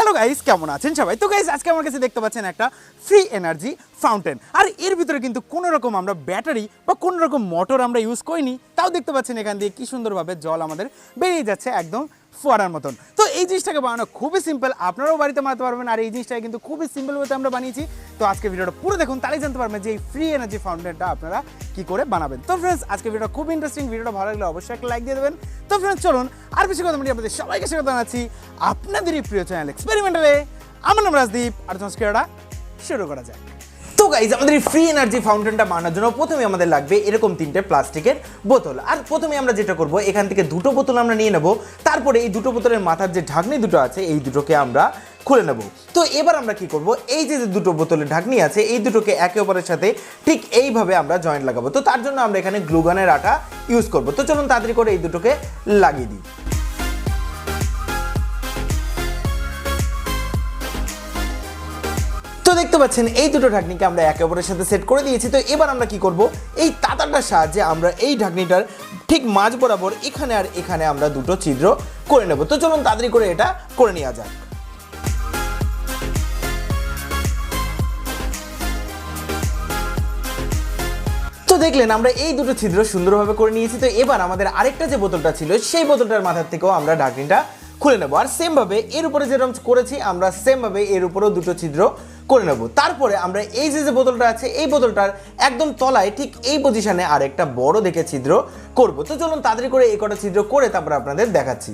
Hello guys, কেমন আছেন সবাই? তো গাইস আজকে আমার কাছে দেখতে পাচ্ছেন একটা ফ্রি এনার্জি ফাউন্টেন, আর এর ভিতরে কিন্তু কোনো রকম আমরা ব্যাটারি বা কোনো রকম মোটর আমরা ইউজ করিনি। তাও দেখতে পাচ্ছেন এখান দিয়ে কি সুন্দরভাবে জল আমাদের বেরিয়ে যাচ্ছে একদম ফোয়ারার মতন। তো এই জিনিসটাকে বানানো খুবই সিম্পল, আপনারাও বাড়িতে বানাতে পারবেন। আর এই জিনিসটাকে কিন্তু খুবই সিম্পল ওয়েতে আমরা বানিয়েছি। তো আজকে ভিডিওটা পুরো দেখুন, তাহলেই জানতে পারবেন যে এই ফ্রি এনার্জি ফাউন্টেনটা আপনারা কি করে বানাবেন। তো ফ্রেন্ডস, আজকে ভিডিওটা খুব ইন্টারেস্টিং। ভিডিওটা ভালো লাগলে অবশ্যই একটা লাইক দিয়ে দেবেন। তো ফ্রেন্ডস চলুন আর বেশি কথা বলি, আপনাদের সবাইকে স্বাগত জানাচ্ছি আপনাদেরই প্রিয় চ্যানেল এক্সপেরিমেন্টালে। আমার নাম রাজদীপ, আর সংস্কৃতিটা শুরু করা যায়। তো গাইজ, আমাদের এই ফ্রি এনার্জি ফাউন্টেনটা বানানোর জন্য প্রথমে আমাদের লাগবে এরকম তিনটে প্লাস্টিকের বোতল। আর প্রথমে আমরা যেটা করব, এখান থেকে দুটো বোতল আমরা নিয়ে নেব। তারপরে এই দুটো বোতলের মাথার যে ঢাকনি দুটো আছে, এই দুটোকে আমরা খুলে নেব। তো এবার আমরা কি করব, এই যে দুটো বোতলের ঢাকনি আছে, এই দুটোকে একে অপরের সাথে ঠিক এইভাবে আমরা জয়েন্ট লাগাবো। তো তার জন্য আমরা এখানে গ্লুগানের আঠা ইউজ করব। তো চলুন তাড়াতাড়ি করে এই দুটোকে লাগিয়ে দিই। তো দেখতে পাচ্ছেন এই দুটো ঢাকনিকে আমরা একে অপরের সাথে সেট করে দিয়েছি। তো এবার আমরা কি করব, এই তাতাটার সাহায্যে আমরা এই ঢাকনিটার ঠিক মাঝ বরাবর এখানে আর এখানে আমরা দুটো ছিদ্র করে নেব। তো চলুন তাড়াতাড়ি করে এটা করে নেওয়া যাক। তো দেখলেন আমরা এই দুটো ছিদ্র সুন্দরভাবে করে নিয়েছি। তো এবার আমাদের আরেকটা যে বোতলটা ছিল, সেই বোতলটার মাথার থেকেও আমরা ঢাকনিটা খুলে নেব। আর সেম ভাবে এর উপরে যেরকম করেছি, আমরা সেম ভাবে এর উপরেও দুটো ছিদ্র করে নেব। তারপরে আমরা এই যে বোতলটা আছে, এই বোতলটার একদম তলায় ঠিক এই পজিশনে আরেকটা বড় দেখে ছিদ্র করব। তো চলুন তাড়াতাড়ি করে এই কটা ছিদ্র করে তারপর আপনাদের দেখাচ্ছি।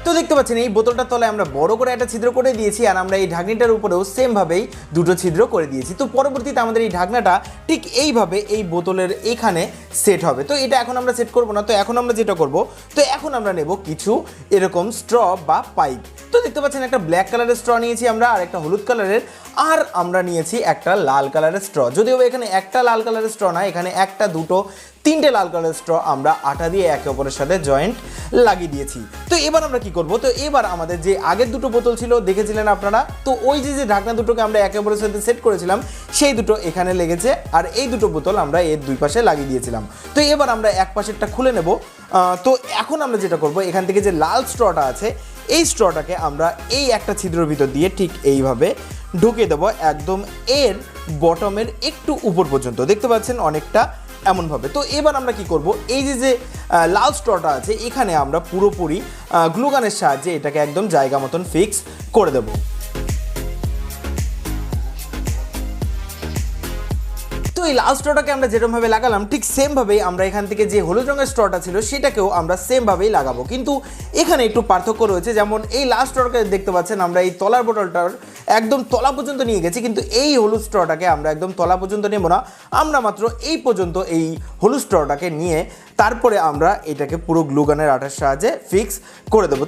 তো দেখতে পাচ্ছেন এই বোতলটার তলায় আমরা বড় করে একটা ছিদ্র করে দিয়েছি, আর আমরা এই ঢাকনিটার উপরেও সেম ভাবেই দুটো ছিদ্র করে দিয়েছি। তো পরবর্তীতে আমাদের এই ঢাকনাটা ঠিক এইভাবে এই বোতলের এখানে সেট হবে। তো এটা এখন আমরা সেট করব না। তো এখন আমরা যেটা করব, তো এখন আমরা নেব কিছু এরকম স্ট্র বা পাইপ। তো দেখতে পাচ্ছেন একটা ব্ল্যাক কালারের স্ট্র নিয়েছি আমরা, আর একটা হলুদ কালারের, আর আমরা নিয়েছি একটা লাল কালারের স্ট্র। যদিও এখানে একটা লাল কালারের স্ট্র না, এখানে একটা দুটো তিনটে লাল কালারের স্ট্র আমরা আটা দিয়ে একে অপরের সাথে জয়েন্ট লাগিয়ে দিয়েছি। তো এবার আমরা কি করব, তো এবার আমাদের যে আগের দুটো বোতল ছিল দেখেছিলেন আপনারা, তো ওই যে ঢাকনা দুটোকে আমরা একে অপরের সাথে সেট করেছিলাম, সেই দুটো এখানে লেগেছে, আর এই দুটো বোতল আমরা এর দুই পাশে লাগিয়ে দিয়েছিলাম। তো এবার আমরা এক পাশেরটা খুলে নেব। তো এখন আমরা যেটা করব, এখান থেকে যে লাল স্ট্রটা আছে, এই স্ট্রটাকে আমরা এই একটা ছিদ্রের ভিতর দিয়ে ঠিক এইভাবে ঢুকিয়ে দেবো, একদম এর বটমের একটু উপর পর্যন্ত। দেখতে পাচ্ছেন অনেকটা এমনভাবে। তো এবার আমরা কি করব, এই যে লাল স্ট্রটা আছে, এখানে আমরা পুরোপুরি গ্লুগানের সাহায্যে এটাকে একদম জায়গা মতন ফিক্স করে দেব। তো এই লাল স্ট্রটাকে আমরা যেরকমভাবে লাগালাম, ঠিক সেমভাবেই আমরা এখান থেকে যে হলুদ রঙের স্ট্রটা ছিল সেটাকেও আমরা সেমভাবেই লাগাবো। কিন্তু এখানে একটু পার্থক্য রয়েছে। যেমন এই লাল স্ট্রটাকে দেখতে পাচ্ছেন আমরা এই তলার বোতলটার একদম তলা পর্যন্ত নিয়ে গেছি, কিন্তু এই হলুদ স্ট্রটাকে আমরা একদম তলা পর্যন্ত নেব না। আমরা মাত্র এই পর্যন্ত এই হলুদ স্ট্রটাকে নিয়ে তারপরে আমরা এটাকে পুরো গ্লুগানের আঠার সাহায্যে ফিক্স করে দেবো।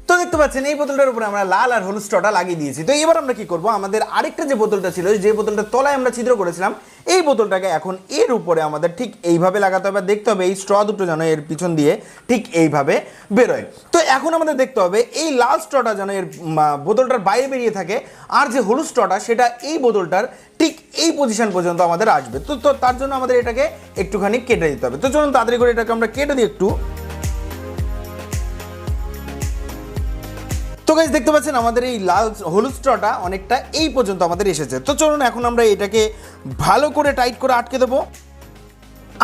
তো দেখতে পাচ্ছেন এই বোতলটার উপরে আমরা লাল আর হলুদ স্ট্রটা লাগিয়ে দিয়েছি। তো এবার আমরা কি করব, আমাদের আরেকটা যে বোতলটা ছিল, যে বোতলটার তলায় আমরা ছিদ্র করেছিলাম, এই বোতলটাকে এখন এর উপরে আমাদের ঠিক এইভাবে লাগাতে হবে। দেখতে হবে এই স্ট্র দুটো যেন এর পিছন দিয়ে ঠিক এইভাবে বেরোয়। তো এখন আমাদের দেখতে হবে এই লাল স্ট্রটা যেন এর বোতলটার বাইরে বেরিয়ে থাকে, আর যে হলুদ স্ট্রটা সেটা এই বোতলটার ঠিক এই পজিশন পর্যন্ত আমাদের আসবে। তো তার জন্য আমাদের এটাকে একটুখানি কেটে দিতে হবে। তো চলুন তাড়াতাড়ি করে এটাকে আমরা কেটে দিই একটু। তো গাইস দেখতে পাচ্ছেন আমাদের এই লাল হলুদ স্ট্রটা অনেকটা এই পর্যন্ত আমাদের এসেছে। তো চলুন এখন আমরা এটাকে ভালো করে টাইট করে আটকে দেবো।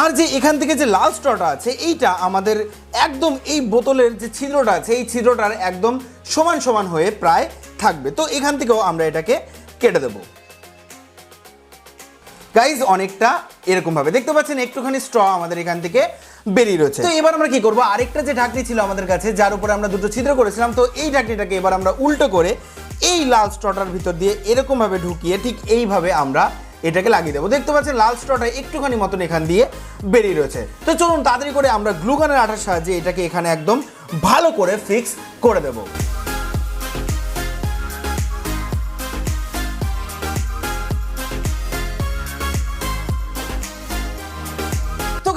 আর যে এখান থেকে যে লাল স্ট্রটা আছে, এইটা আমাদের একদম এই বোতলের যে ছিদ্রটা আছে, এই ছিদ্রটার একদম সমান সমান হয়ে প্রায় থাকবে। তো এখান থেকেও আমরা এটাকে কেটে দেবো। গাইজ অনেকটা এরকম ভাবে দেখতে পাচ্ছেন একটুখানি স্ট্র আমাদের এখান থেকে বেরিয়ে রয়েছে। তো এবার আমরা কি করব, আরেকটা যে ঢাকনি ছিল আমাদের কাছে, যার উপরে আমরা দুটো ছিদ্র করেছিলাম, তো এই ঢাকনিটাকে এবার আমরা উল্টো করে এই লাল স্ট্রটার ভিতর দিয়ে এরকম ভাবে ঢুকিয়ে ঠিক এইভাবে আমরা এটাকে লাগিয়ে দেবো। দেখতে পাচ্ছেন লাল স্ট্রটা একটুখানি মতন এখান দিয়ে বেরিয়ে রয়েছে। তো চলুন তাড়াতাড়ি করে আমরা গ্লুগানের আঠার সাহায্যে এটাকে এখানে একদম ভালো করে ফিক্স করে দেবো।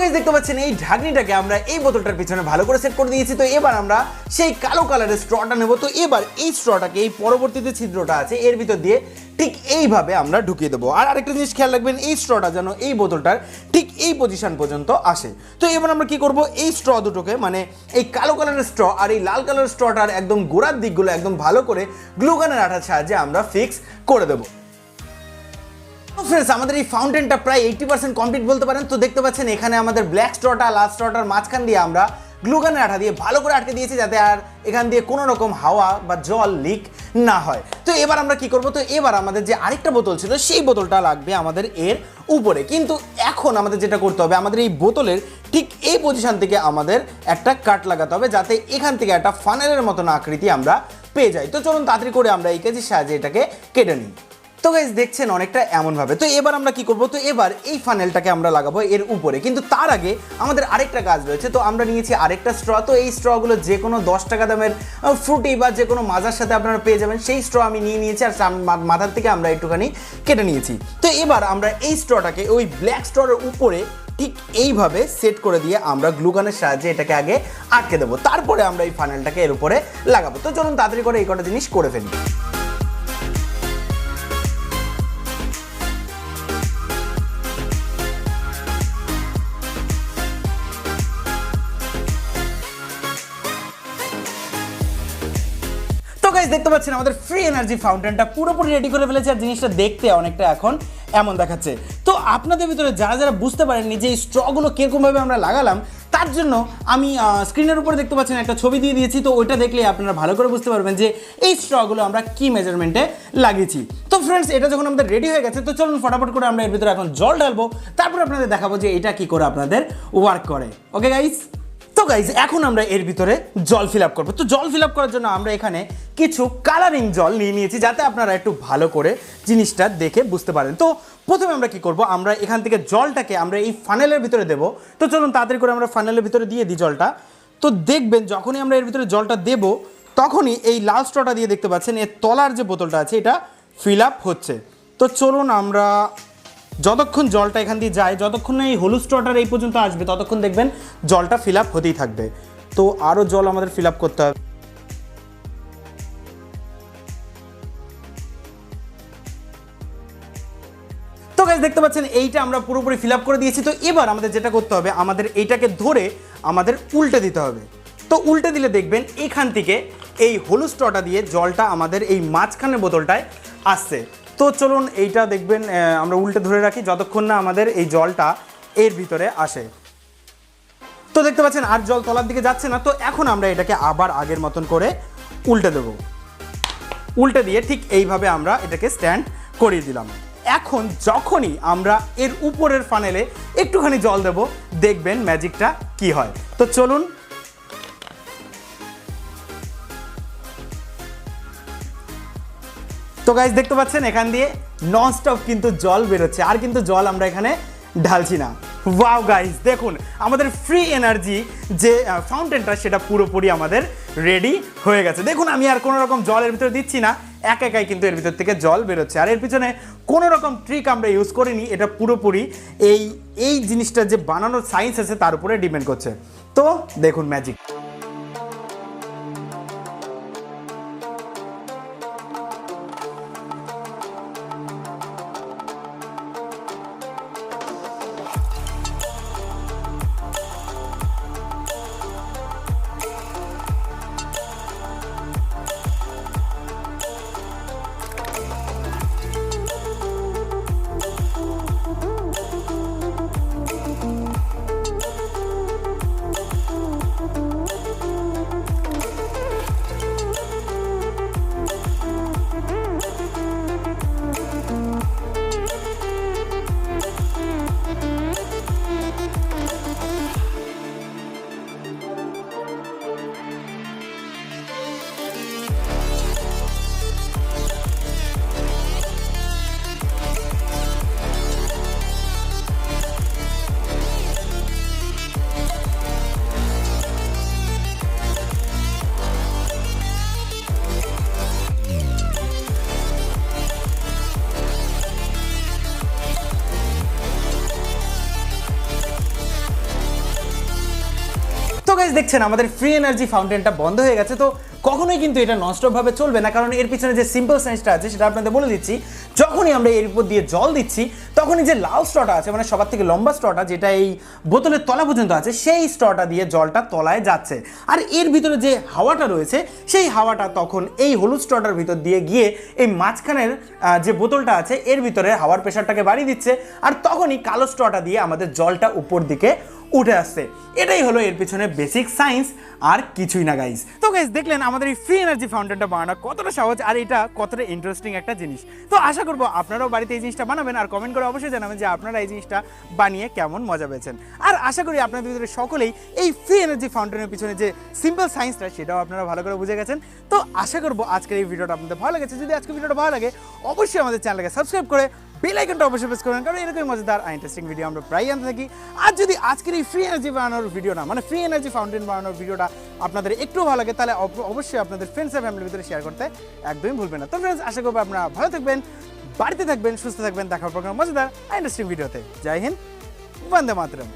গাইস দেখতে পাচ্ছেন এই ঢাকনিটাকে আমরা এই বোতলটার পিছনে ভালো করে সেট করে দিয়েছি। তো এবার আমরা সেই কালো কালারের স্ট্রটা নেব। তো এবার এই স্ট্রটাকে এই পরবর্তীতে ছিদ্রটা আছে এর ভিতর দিয়ে ঠিক এইভাবে আমরা ঢুকিয়ে দেবো। আর আরেকটা জিনিস খেয়াল রাখবেন, এই স্ট্রটা যেন এই বোতলটার ঠিক এই পজিশন পর্যন্ত আসে। তো এবার আমরা কি করব, এই স্ট্র দুটোকে মানে এই কালো কালারের স্ট্র আর এই লাল কালারের স্ট্রটার একদম গোড়ার দিকগুলো একদম ভালো করে গ্লুগানের আঠার সাহায্যে আমরা ফিক্স করে দেবো। ফ্রেন্ডস, আমাদের এই ফাউন্টেনটা প্রায় 80% কমপ্লিট বলতে পারেন। তো দেখতে পাচ্ছেন এখানে আমাদের ব্ল্যাক স্ট্রটা লাল স্ট্রটার মাঝখান দিয়ে আমরা গ্লুগানের আঠা দিয়ে ভালো করে আটকে দিয়েছি, যাতে আর এখান দিয়ে কোনো রকম হাওয়া বা জল লিক না হয়। তো এবার আমরা কি করব, তো এবার আমাদের যে আরেকটা বোতল ছিল সেই বোতলটা লাগবে আমাদের এর উপরে। কিন্তু এখন আমাদের যেটা করতে হবে, আমাদের এই বোতলের ঠিক এই পজিশন থেকে আমাদের একটা কাট লাগাতে হবে, যাতে এখান থেকে একটা ফানেলের মতন আকৃতি আমরা পেয়ে যাই। তো চলুন তাড়াতাড়ি করে আমরা এই কাজের সাহায্যে এটাকে কেটে নিই। তো গাইস দেখছেন অনেকটা এমনভাবে। তো এবার আমরা কি করব, তো এবার এই ফানেলটাকে আমরা লাগাবো এর উপরে। কিন্তু তার আগে আমাদের আরেকটা কাজ রয়েছে। তো আমরা নিয়েছি আরেকটা স্ট্র। তো এই স্ট্রগুলো যে কোনো 10 টাকা দামের ফ্রুটি বা যে কোনো মাজার সাথে আপনারা পেয়ে যাবেন, সেই স্ট্র আমি নিয়ে নিয়েছি আর মাথার থেকে আমরা একটুখানি কেটে নিয়েছি। তো এবার আমরা এই স্ট্রটাকে ওই ব্ল্যাক স্ট্রের উপরে ঠিক এইভাবে সেট করে দিয়ে আমরা গ্লুগানের সাহায্যে এটাকে আগে আটকে দেবো, তারপরে আমরা এই ফানেলটাকে এর উপরে লাগাবো। তো চলুন তাড়াতাড়ি করে এই কটা জিনিস করে ফেলি। দেখতে পাচ্ছেন আমাদের ফ্রি এনার্জি ফাউন্টেনটা পুরোপুরি রেডি করে ফেলেছে আর জিনিসটা দেখতে অনেকটা এখন এমন দেখাচ্ছে। তো আপনাদের ভিতরে যারা যারা বুঝতে পারেননি যে এই স্ট্রগুলো কিরকমভাবে আমরা লাগালাম, তার জন্য আমি স্ক্রিনের উপরে দেখতে পাচ্ছেন একটা ছবি দিয়ে দিয়েছি। তো ওইটা দেখলে আপনারা ভালো করে বুঝতে পারবেন যে এই স্ট্রগুলো আমরা কি মেজারমেন্টে লাগিয়েছি। তো ফ্রেন্ডস, এটা যখন আমাদের রেডি হয়ে গেছে, তো চলুন ফটাফট করে আমরা এর ভিতরে এখন জল ঢালবো, তারপর আপনাদের দেখাবো যে এটা কি করে আপনাদের ওয়ার্ক করে। ওকে গাইস, তো গাইজ এখন আমরা এর ভিতরে জল ফিল আপ করবো। তো জল ফিল আপ করার জন্য আমরা এখানে কিছু কালারিং জল নিয়ে নিয়েছি, যাতে আপনারা একটু ভালো করে জিনিসটা দেখে বুঝতে পারেন। তো প্রথমে আমরা কি করব, আমরা এখান থেকে জলটাকে আমরা এই ফানেলের ভিতরে দেবো। তো চলুন তাড়াতাড়ি করে আমরা ফানেলের ভিতরে দিয়ে দিই জলটা। তো দেখবেন যখনই আমরা এর ভিতরে জলটা দেবো, তখনই এই লাল স্ট্রটা দিয়ে দেখতে পাচ্ছেন এর তলার যে বোতলটা আছে এটা ফিল আপ হচ্ছে। তো চলুন আমরা যতক্ষণ জলটা এখান দিয়ে যায়, যতক্ষণ না এই হলুদ স্ট্রটার এই পর্যন্ত আসবে, ততক্ষণ দেখবেন জলটা ফিল আপ হতেই থাকবে। তো আরও জল আমাদের ফিল আপ করতে হবে। তো গাইস দেখতে পাচ্ছেন এইটা আমরা পুরোপুরি ফিল আপ করে দিয়েছি। তো এবার আমাদের যেটা করতে হবে, আমাদের এইটাকে ধরে আমাদের উল্টে দিতে হবে। তো উল্টে দিলে দেখবেন এখান থেকে এই হলুদ স্ট্রটা দিয়ে জলটা আমাদের এই মাঝখানের বোতলটায় আসছে। তো চলুন এইটা দেখবেন আমরা উল্টে ধরে রাখি যতক্ষণ না আমাদের এই জলটা এর ভিতরে আসে। তো দেখতে পাচ্ছেন আর জল তলার দিকে যাচ্ছে না। তো এখন আমরা এটাকে আবার আগের মতন করে উল্টে দেব। উল্টে দিয়ে ঠিক এইভাবে আমরা এটাকে স্ট্যান্ড করিয়ে দিলাম। এখন যখনই আমরা এর উপরের ফানেলে একটুখানি জল দেব, দেখবেন ম্যাজিকটা কি হয়। তো চলুন। তো গাইস দেখতে পাচ্ছেন এখান দিয়ে ননস্টপ কিন্তু জল বেরোচ্ছে, আর কিন্তু জল আমরা এখানে ঢালছি না। ওয়াও গাইস, দেখুন আমাদের ফ্রি এনার্জি যে ফাউন্টেনটা সেটা পুরোপুরি আমাদের রেডি হয়ে গেছে। দেখুন আমি আর কোনো রকম জল এর ভিতরে দিচ্ছি না, একাই কিন্তু এর ভিতর থেকে জল বেরোচ্ছে। আর এর পিছনে কোনো রকম ট্রিক আমরা ইউজ করিনি, এটা পুরোপুরি এই জিনিসটা যে বানানোর সায়েন্স আছে তার উপরে ডিপেন্ড করছে। তো দেখুন ম্যাজিক। গাইস দেখছেন আমাদের ফ্রি এনার্জি ফাউন্টেনটা বন্ধ হয়ে গেছে। তো কখনোই কিন্তু এটা ননস্টপ ভাবে চলবে না, কারণ এর পিছনে যে সিম্পল সায়েন্সটা আছে সেটা আপনাদের বলে দিচ্ছি। যখনই আমরা এর উপর দিয়ে জল দিচ্ছি তখনই যে লাল স্ট্রটা আছে, মানে সবার থেকে লম্বা স্ট্রটা যেটা এই বোতলের তলা পর্যন্ত আছে, সেই স্ট্রটা দিয়ে জলটা তলায় যাচ্ছে। আর এর ভিতরে যে হাওয়াটা রয়েছে সেই হাওয়াটা তখন এই হলুদ স্ট্রটার ভিতর দিয়ে গিয়ে এই মাঝখানের যে বোতলটা আছে এর ভিতরে হাওয়ার প্রেশারটাকে বাড়িয়ে দিচ্ছে, আর তখনই কালো স্ট্রটা দিয়ে আমাদের জলটা উপর দিকে উঠে আসছে। এটাই হলো এর পিছনে বেসিক সায়েন্স, আর কিছুই না গাইস। তো গাইস দেখলেন আমাদের এই ফ্রি এনার্জি ফাউন্টেনটা বানানো কতটা সহজ আর এটা কতটা ইন্টারেস্টিং একটা জিনিস। তো আশা করবো আপনারাও বাড়িতে এই জিনিসটা বানাবেন, আর কমেন্ট করে অবশ্যই জানাবেন যে আপনারা এই জিনিসটা বানিয়ে কেমন মজা পেয়েছেন। আর আশা করি আপনাদের ভিতরে সকলেই এই ফ্রি এনার্জি ফাউন্টেনের পিছনে যে সিম্পল সায়েন্সটা সেটাও আপনারা ভালো করে বুঝে গেছেন। তো আশা করবো আজকের এই ভিডিওটা আপনাদের ভালো লেগেছে। যদি আজকের ভিডিওটা ভালো লাগে অবশ্যই আমাদের চ্যানেলকে সাবস্ক্রাইব করে বেল আইকনটা অবশ্যই প্রেস করবেন, কারণ এরকম মজাদার আর ইন্টারেস্টিং ভিডিও আমরা প্রায় আনতে থাকি। আর যদি আজকের এই ফ্রি এনার্জি বানানোর ভিডিওটা, মানে ফ্রি এনার্জি ফাউন্টেন বানানোর ভিডিওটা আপনাদের একটু ভালো লাগে, তাহলে অবশ্যই আপনাদের ফ্রেন্ডস আর ফ্যামিলির ভিতরে শেয়ার করতে একদমই ভুলবেন না। তো ফ্রেন্ডস, আশা করবো আপনারা ভালো থাকবেন, বাড়িতে থাকবেন, সুস্থ থাকবেন। দেখার প্রোগ্রাম মজাদার আর ইন্টারেস্টিং ভিডিওতে। জয় হিন্দ, বন্দে মাতরম।